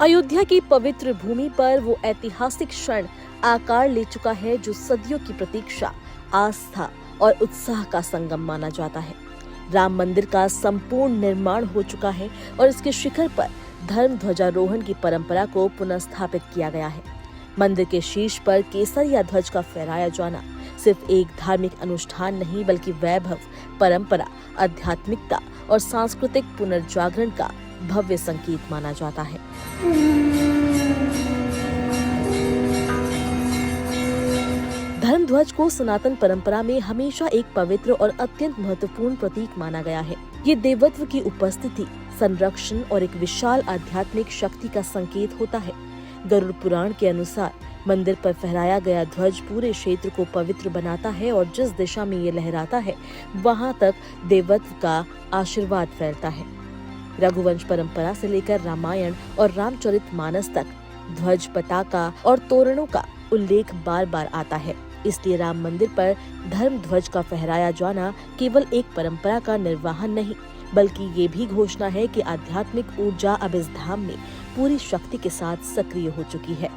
अयोध्या की पवित्र भूमि पर वो ऐतिहासिक क्षण आकार ले चुका है जो सदियों की प्रतीक्षा, आस्था और उत्साह का संगम माना जाता है। राम मंदिर का संपूर्ण निर्माण हो चुका है और इसके शिखर पर धर्म ध्वजारोहण की परंपरा को पुनः स्थापित किया गया है। मंदिर के शीर्ष पर केसरिया ध्वज का फहराया जाना सिर्फ एक धार्मिक अनुष्ठान नहीं बल्कि वैभव, परंपरा, आध्यात्मिकता और सांस्कृतिक पुनर्जागरण का भव्य संकेत माना जाता है। धर्म ध्वज को सनातन परंपरा में हमेशा एक पवित्र और अत्यंत महत्वपूर्ण प्रतीक माना गया है। ये देवत्व की उपस्थिति, संरक्षण और एक विशाल आध्यात्मिक शक्ति का संकेत होता है। गरुड़ पुराण के अनुसार मंदिर पर फहराया गया ध्वज पूरे क्षेत्र को पवित्र बनाता है और जिस दिशा में ये लहराता है वहां तक देवत्व का आशीर्वाद फैलता है। रघुवंश परंपरा से लेकर रामायण और रामचरितमानस तक ध्वज, पताका और तोरणों का उल्लेख बार बार आता है। इसलिए राम मंदिर पर धर्म ध्वज का फहराया जाना केवल एक परंपरा का निर्वहन नहीं बल्कि ये भी घोषणा है कि आध्यात्मिक ऊर्जा अब इस धाम में पूरी शक्ति के साथ सक्रिय हो चुकी है।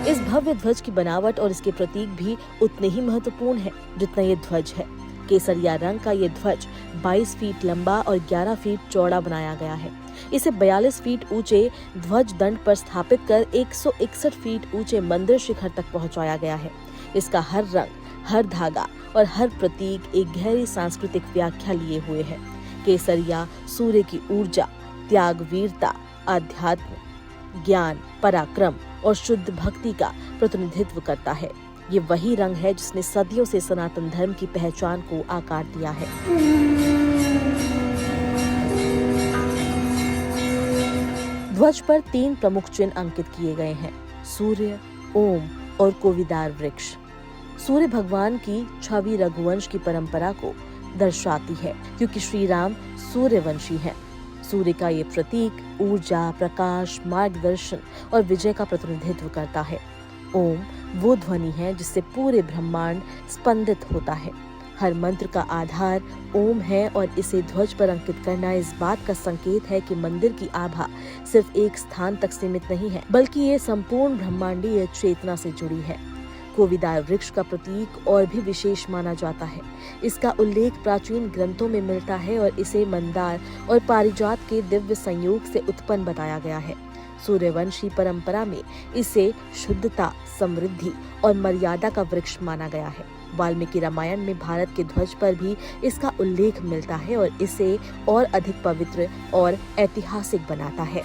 इस भव्य ध्वज की बनावट और इसके प्रतीक भी उतने ही महत्वपूर्ण है जितना ये ध्वज है। केसरिया रंग का ये ध्वज 22 फीट लंबा और 11 फीट चौड़ा बनाया गया है। इसे 42 फीट ऊंचे ध्वज दंड पर स्थापित कर 161 फीट ऊंचे मंदिर शिखर तक पहुंचाया गया है। इसका हर रंग, हर धागा और हर प्रतीक एक गहरी सांस्कृतिक व्याख्या लिए हुए है। केसरिया सूर्य की ऊर्जा, त्याग, वीरता, आध्यात्म, ज्ञान, पराक्रम और शुद्ध भक्ति का प्रतिनिधित्व करता है। ये वही रंग है जिसने सदियों से सनातन धर्म की पहचान को आकार दिया है। ध्वज पर 3 प्रमुख चिन्ह अंकित किए गए हैं: सूर्य, ओम और कोविदार वृक्ष। सूर्य भगवान की छवि रघुवंश की परंपरा को दर्शाती है क्योंकि श्री राम सूर्यवंशी हैं। सूर्य का ये प्रतीक ऊर्जा, प्रकाश, मार्गदर्शन और विजय का प्रतिनिधित्व करता है। ओम वो ध्वनि है जिससे पूरे ब्रह्मांड स्पंदित होता है। हर मंत्र का आधार ओम है और इसे ध्वज पर अंकित करना इस बात का संकेत है कि मंदिर की आभा सिर्फ एक स्थान तक सीमित नहीं है बल्कि ये संपूर्ण ब्रह्मांडीय चेतना से जुड़ी है। कोविदार वृक्ष का प्रतीक और भी विशेष माना जाता है। इसका उल्लेख प्राचीन ग्रंथों में मिलता है और इसे मंदार और पारिजात के दिव्य संयोग से उत्पन्न बताया गया है। सूर्यवंशी परंपरा में इसे शुद्धता, समृद्धि और मर्यादा का वृक्ष माना गया है। वाल्मीकि रामायण में भारत के ध्वज पर भी इसका उल्लेख मिलता है और इसे और अधिक पवित्र और ऐतिहासिक बनाता है।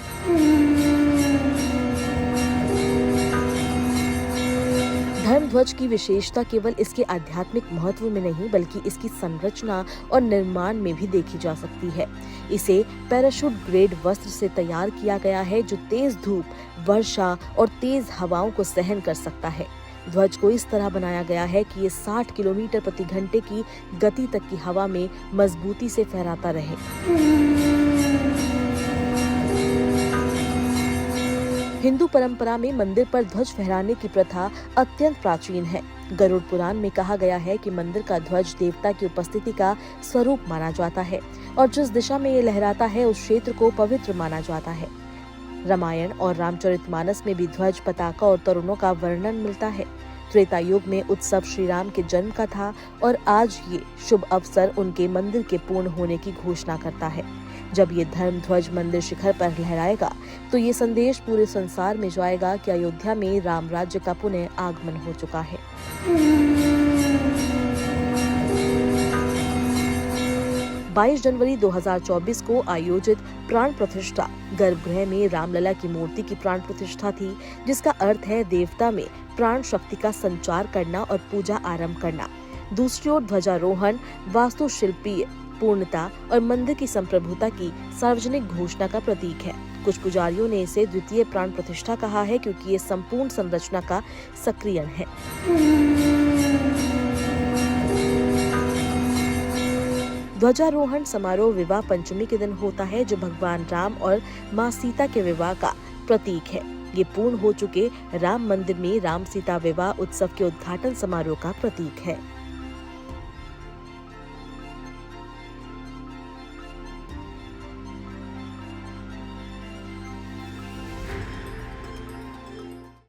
धर्म ध्वज की विशेषता केवल इसके आध्यात्मिक महत्व में नहीं बल्कि इसकी संरचना और निर्माण में भी देखी जा सकती है। इसे पैराशूट ग्रेड वस्त्र से तैयार किया गया है जो तेज धूप, वर्षा और तेज हवाओं को सहन कर सकता है। ध्वज को इस तरह बनाया गया है कि ये 60 किलोमीटर प्रति घंटे की गति तक की हवा में मजबूती से फहराता रहे। हिंदू परंपरा में मंदिर पर ध्वज फहराने की प्रथा अत्यंत प्राचीन है। गरुड़ पुराण में कहा गया है कि मंदिर का ध्वज देवता की उपस्थिति का स्वरूप माना जाता है और जिस दिशा में ये लहराता है उस क्षेत्र को पवित्र माना जाता है। रामायण और रामचरितमानस में भी ध्वज, पताका और तोरणों का वर्णन मिलता है। त्रेता युग में उत्सव श्री राम के जन्म का था और आज ये शुभ अवसर उनके मंदिर के पूर्ण होने की घोषणा करता है। जब ये धर्म ध्वज मंदिर शिखर पर लहराएगा तो ये संदेश पूरे संसार में जाएगा कि अयोध्या में राम राज्य का पुनः आगमन हो चुका है। 22 जनवरी 2024 को आयोजित प्राण प्रतिष्ठा गर्भगृह में रामलला की मूर्ति की प्राण प्रतिष्ठा थी, जिसका अर्थ है देवता में प्राण शक्ति का संचार करना और पूजा आरंभ करना। दूसरी ओर ध्वजारोहण वास्तुशिल्पीय पूर्णता और मंदिर की संप्रभुता की सार्वजनिक घोषणा का प्रतीक है। कुछ पुजारियों ने इसे द्वितीय प्राण प्रतिष्ठा कहा है क्योंकि ये संपूर्ण संरचना का सक्रियण है। ध्वजारोहण समारोह विवाह पंचमी के दिन होता है जो भगवान राम और माँ सीता के विवाह का प्रतीक है। ये पूर्ण हो चुके राम मंदिर में राम सीता विवाह उत्सव के उद्घाटन समारोह का प्रतीक है।